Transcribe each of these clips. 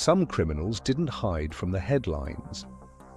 Some criminals didn't hide from the headlines.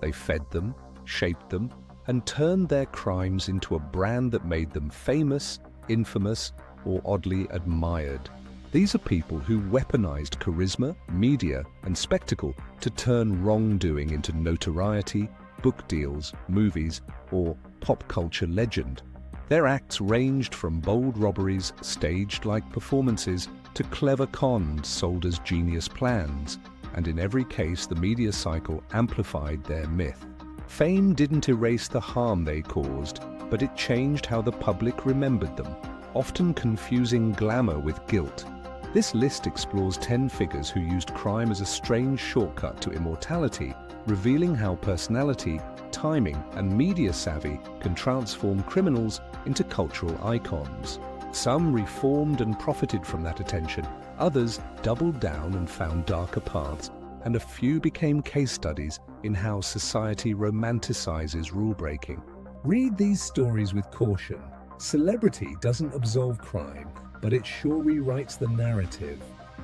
They fed them, shaped them, and turned their crimes into a brand that made them famous, infamous, or oddly admired. These are people who weaponized charisma, media, and spectacle to turn wrongdoing into notoriety, book deals, movies, or pop culture legend. Their acts ranged from bold robberies staged like performances to clever cons sold as genius plans, and in every case the media cycle amplified their myth. Fame didn't erase the harm they caused, but it changed how the public remembered them, often confusing glamour with guilt. This list explores 10 figures who used crime as a strange shortcut to immortality, revealing how personality, timing, and media savvy can transform criminals into cultural icons. Some reformed and profited from that attention, others doubled down and found darker paths, and a few became case studies in how society romanticizes rule-breaking. Read these stories with caution. Celebrity doesn't absolve crime, but it sure rewrites the narrative.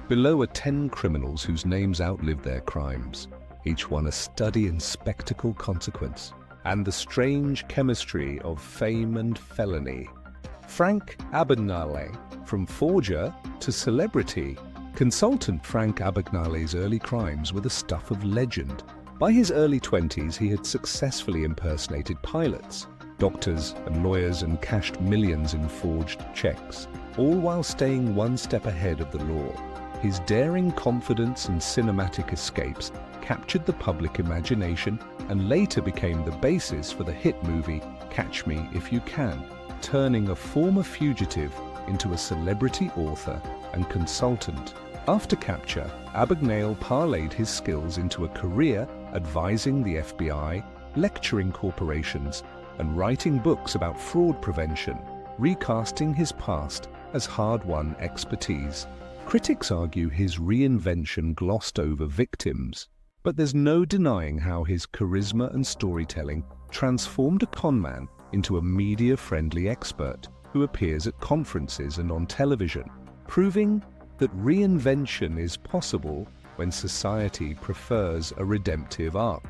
Below are 10 criminals whose names outlived their crimes, each one a study in spectacle consequence, and the strange chemistry of fame and felony. Frank Abagnale, from forger to celebrity. Consultant Frank Abagnale's early crimes were the stuff of legend. By his early 20s, he had successfully impersonated pilots, doctors, and lawyers and cashed millions in forged checks, all while staying one step ahead of the law. His daring confidence and cinematic escapes captured the public imagination and later became the basis for the hit movie Catch Me If You Can, turning a former fugitive into a celebrity author and consultant. After capture, Abagnale parlayed his skills into a career advising the FBI, lecturing corporations, and writing books about fraud prevention, recasting his past as hard-won expertise. Critics argue his reinvention glossed over victims, but there's no denying how his charisma and storytelling transformed a conman into a media-friendly expert who appears at conferences and on television, proving that reinvention is possible when society prefers a redemptive arc.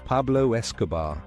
Pablo Escobar,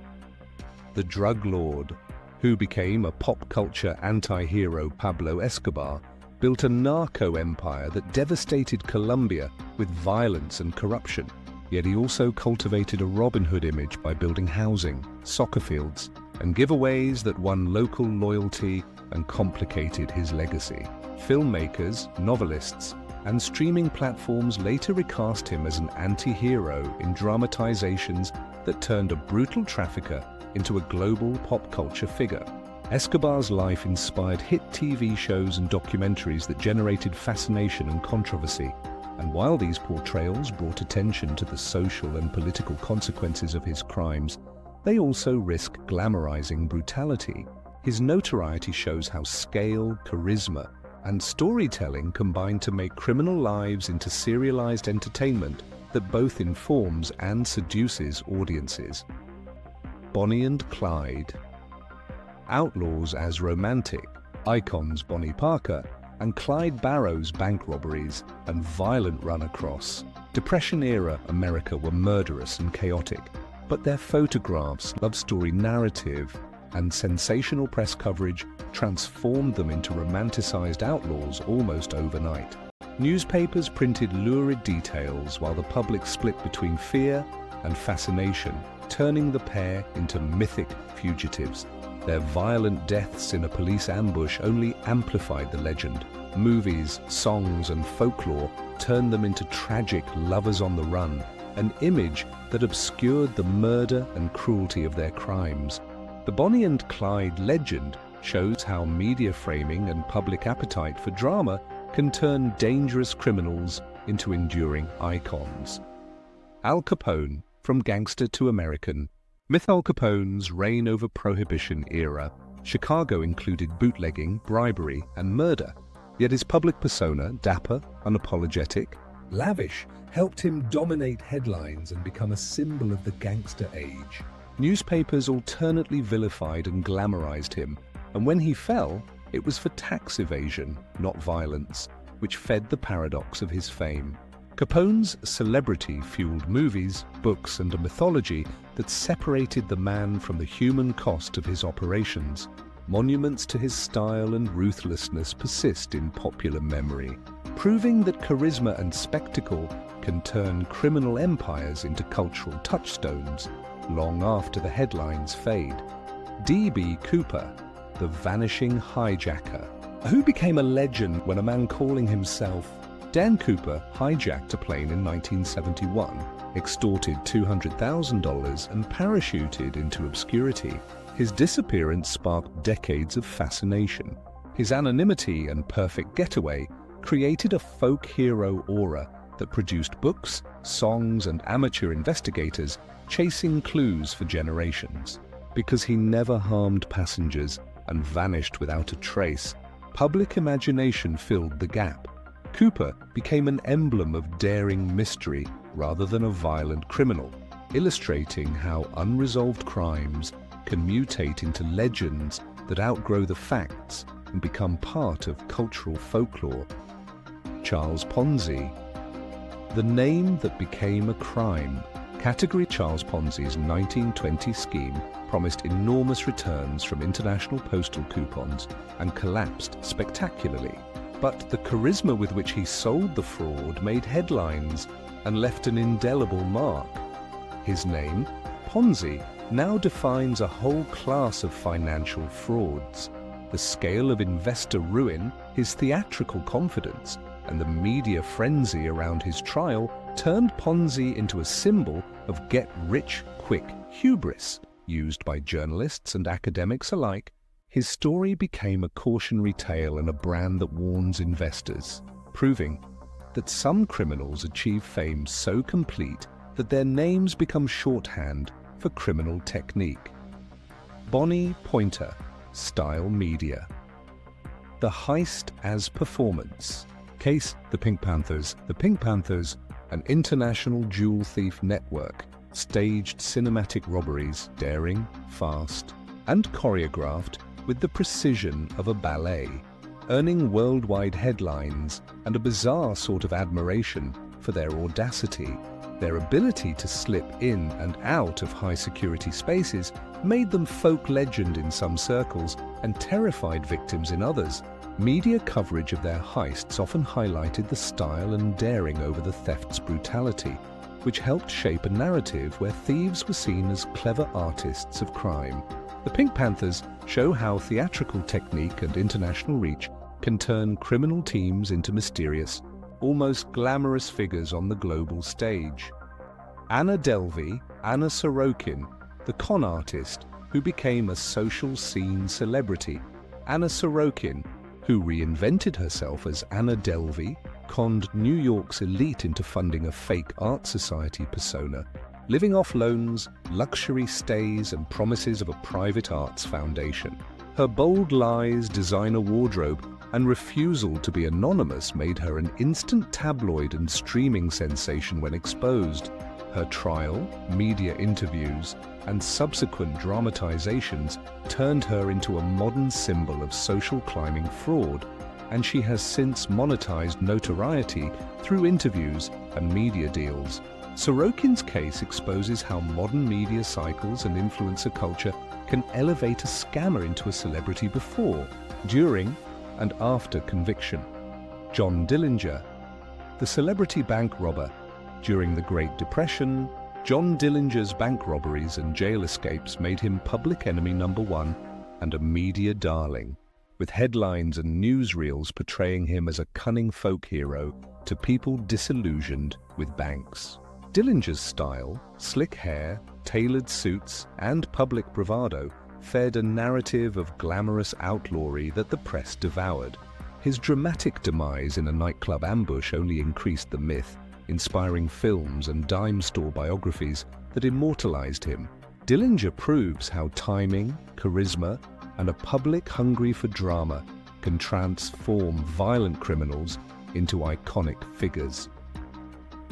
the drug lord, who became a pop culture anti-hero. Pablo Escobar built a narco empire that devastated Colombia with violence and corruption, yet he also cultivated a Robin Hood image by building housing, soccer fields, and giveaways that won local loyalty and complicated his legacy. Filmmakers, novelists, and streaming platforms later recast him as an anti-hero in dramatizations that turned a brutal trafficker into a global pop culture figure. Escobar's life inspired hit TV shows and documentaries that generated fascination and controversy. And while these portrayals brought attention to the social and political consequences of his crimes, they also risk glamorizing brutality. His notoriety shows how scale, charisma, and storytelling combine to make criminal lives into serialized entertainment that both informs and seduces audiences. Bonnie and Clyde. Outlaws as romantic, icons Bonnie Parker and Clyde Barrow's bank robberies and violent run-across. Depression-era America were murderous and chaotic, but their photographs, love story narrative, and sensational press coverage transformed them into romanticized outlaws almost overnight. Newspapers printed lurid details while the public split between fear and fascination, turning the pair into mythic fugitives. Their violent deaths in a police ambush only amplified the legend. Movies, songs, and folklore turned them into tragic lovers on the run, an image that obscured the murder and cruelty of their crimes. The Bonnie and Clyde legend shows how media framing and public appetite for drama can turn dangerous criminals into enduring icons. Al Capone, from gangster to American. Myth. Al Capone's reign over Prohibition era, Chicago included bootlegging, bribery, and murder. Yet his public persona, dapper, unapologetic, lavish, helped him dominate headlines and become a symbol of the gangster age. Newspapers alternately vilified and glamorized him, and when he fell, it was for tax evasion, not violence, which fed the paradox of his fame. Capone's celebrity fueled movies, books, and a mythology that separated the man from the human cost of his operations. Monuments to his style and ruthlessness persist in popular memory, proving that charisma and spectacle can turn criminal empires into cultural touchstones long after the headlines fade. D.B. Cooper, the vanishing hijacker, who became a legend when a man calling himself Dan Cooper hijacked a plane in 1971, extorted $200,000 and parachuted into obscurity. His disappearance sparked decades of fascination. His anonymity and perfect getaway created a folk hero aura that produced books, songs, and amateur investigators chasing clues for generations. Because he never harmed passengers and vanished without a trace, public imagination filled the gap. Cooper became an emblem of daring mystery rather than a violent criminal, illustrating how unresolved crimes can mutate into legends that outgrow the facts and become part of cultural folklore. Charles Ponzi, the name that became a crime. Category Charles Ponzi's 1920 scheme promised enormous returns from international postal coupons and collapsed spectacularly. But the charisma with which he sold the fraud made headlines and left an indelible mark. His name, Ponzi, now defines a whole class of financial frauds. The scale of investor ruin, his theatrical confidence, and the media frenzy around his trial turned Ponzi into a symbol of get-rich-quick hubris, used by journalists and academics alike. His story became a cautionary tale and a brand that warns investors, proving that some criminals achieve fame so complete that their names become shorthand for criminal technique. Bonnie Pointer, Style Media. The heist as performance. Case The Pink Panthers. The Pink Panthers, an international jewel thief network, staged cinematic robberies, daring, fast, and choreographed with the precision of a ballet, earning worldwide headlines and a bizarre sort of admiration for their audacity. Their ability to slip in and out of high-security spaces made them folk legend in some circles and terrified victims in others. Media coverage of their heists often highlighted the style and daring over the theft's brutality, which helped shape a narrative where thieves were seen as clever artists of crime. The Pink Panthers show how theatrical technique and international reach can turn criminal teams into mysterious, almost glamorous figures on the global stage. Anna Delvey, Anna Sorokin, the con artist who became a social scene celebrity. Anna Sorokin, who reinvented herself as Anna Delvey, conned New York's elite into funding a fake art society persona, living off loans, luxury stays, and promises of a private arts foundation. Her bold lies, designer wardrobe, and refusal to be anonymous made her an instant tabloid and streaming sensation when exposed. Her trial, media interviews, and subsequent dramatizations turned her into a modern symbol of social climbing fraud, and she has since monetized notoriety through interviews and media deals. Sorokin's case exposes how modern media cycles and influencer culture can elevate a scammer into a celebrity before, during, and after conviction. John Dillinger, the celebrity bank robber. During the Great Depression, John Dillinger's bank robberies and jail escapes made him public enemy number one and a media darling, with headlines and newsreels portraying him as a cunning folk hero to people disillusioned with banks. Dillinger's style, slick hair, tailored suits, and public bravado fed a narrative of glamorous outlawry that the press devoured. His dramatic demise in a nightclub ambush only increased the myth, inspiring films and dime store biographies that immortalized him. Dillinger proves how timing, charisma, and a public hungry for drama can transform violent criminals into iconic figures.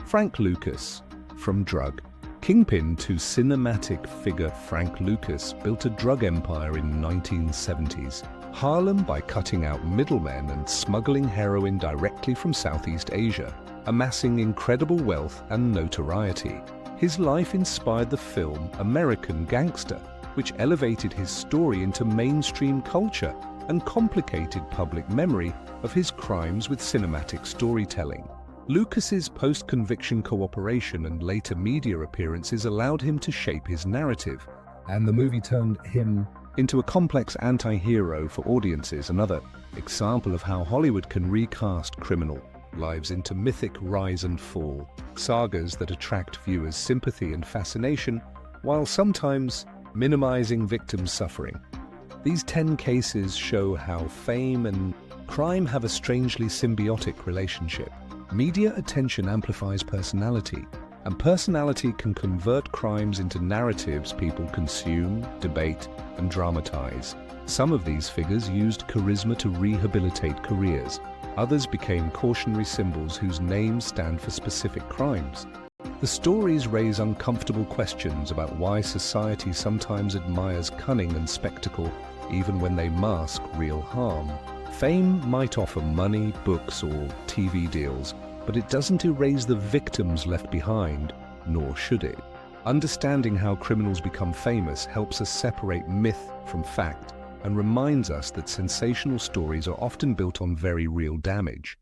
Frank Lucas, from drug kingpin to cinematic figure, Frank Lucas built a drug empire in the 1970s. Harlem by cutting out middlemen and smuggling heroin directly from Southeast Asia. amassing incredible wealth and notoriety. His life inspired the film American Gangster, which elevated his story into mainstream culture and complicated public memory of his crimes with cinematic storytelling. Lucas's post-conviction cooperation and later media appearances allowed him to shape his narrative, and the movie turned him into a complex anti-hero for audiences, another example of how Hollywood can recast criminal lives into mythic rise and fall, sagas that attract viewers' sympathy and fascination, while sometimes minimizing victims' suffering. These 10 cases show how fame and crime have a strangely symbiotic relationship. Media attention amplifies personality, and personality can convert crimes into narratives people consume, debate, and dramatize. Some of these figures used charisma to rehabilitate careers. Others became cautionary symbols whose names stand for specific crimes. The stories raise uncomfortable questions about why society sometimes admires cunning and spectacle, even when they mask real harm. Fame might offer money, books, or TV deals, but it doesn't erase the victims left behind, nor should it. Understanding how criminals become famous helps us separate myth from fact and reminds us that sensational stories are often built on very real damage.